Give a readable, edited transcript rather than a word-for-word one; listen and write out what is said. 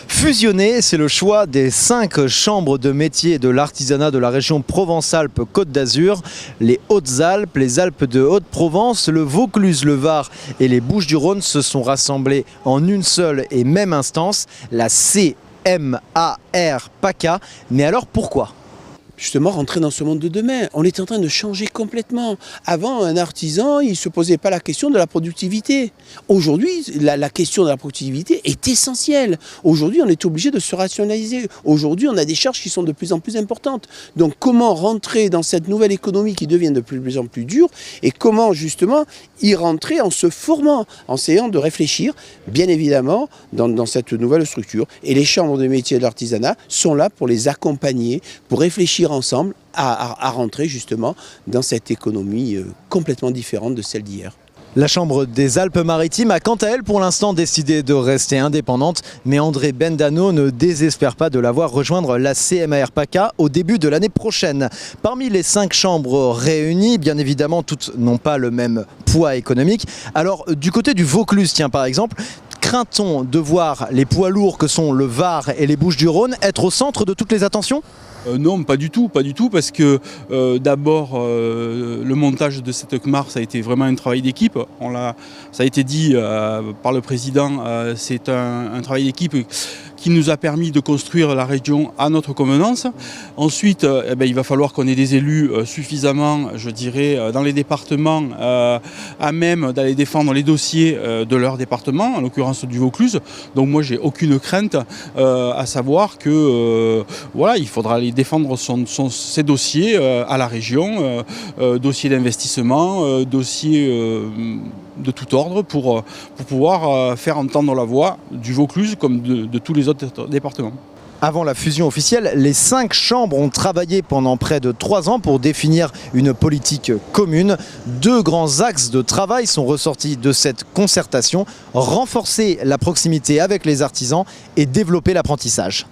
Fusionner, c'est le choix des 5 chambres de métiers de l'artisanat de la région Provence-Alpes-Côte d'Azur, les Hautes-Alpes, les Alpes de Haute-Provence, le Vaucluse, le Var et les Bouches-du-Rhône se sont rassemblés en une seule et même instance, la CMAR PACA. Mais alors pourquoi ? Justement, rentrer dans ce monde de demain. On est en train de changer complètement. Avant, un artisan, il ne se posait pas la question de la productivité. Aujourd'hui, la question de la productivité est essentielle. Aujourd'hui, on est obligé de se rationaliser. Aujourd'hui, on a des charges qui sont de plus en plus importantes. Donc, comment rentrer dans cette nouvelle économie qui devient de plus en plus dure et comment, justement, y rentrer en se formant, en essayant de réfléchir, bien évidemment, dans cette nouvelle structure. Et les chambres de métiers de l'artisanat sont là pour les accompagner, pour réfléchir ensemble à rentrer justement dans cette économie complètement différente de celle d'hier. La Chambre des Alpes-Maritimes a quant à elle pour l'instant décidé de rester indépendante, mais André Bendano ne désespère pas de la voir rejoindre la CMAR PACA au début de l'année prochaine. Parmi les 5 chambres réunies, bien évidemment toutes n'ont pas le même poids économique. Alors du côté du Vaucluse, tiens par exemple, craint-on de voir les poids lourds que sont le Var et les Bouches-du-Rhône être au centre de toutes les attentions ? Non, pas du tout, parce que d'abord le montage de cette CMAR, ça a été vraiment un travail d'équipe. Ça a été dit par le président, c'est un travail d'équipe qui nous a permis de construire la région à notre convenance. Ensuite, il va falloir qu'on ait des élus suffisamment, je dirais, dans les départements à même d'aller défendre les dossiers de leur département, en l'occurrence du Vaucluse. Donc moi, j'ai aucune crainte à savoir que il faudra aller défendre ses dossiers à la région, dossiers d'investissement, dossiers de tout ordre pour pouvoir faire entendre la voix du Vaucluse comme de tous les autres départements. Avant la fusion officielle, les 5 chambres ont travaillé pendant près de 3 ans pour définir une politique commune. 2 grands axes de travail sont ressortis de cette concertation: renforcer la proximité avec les artisans et développer l'apprentissage.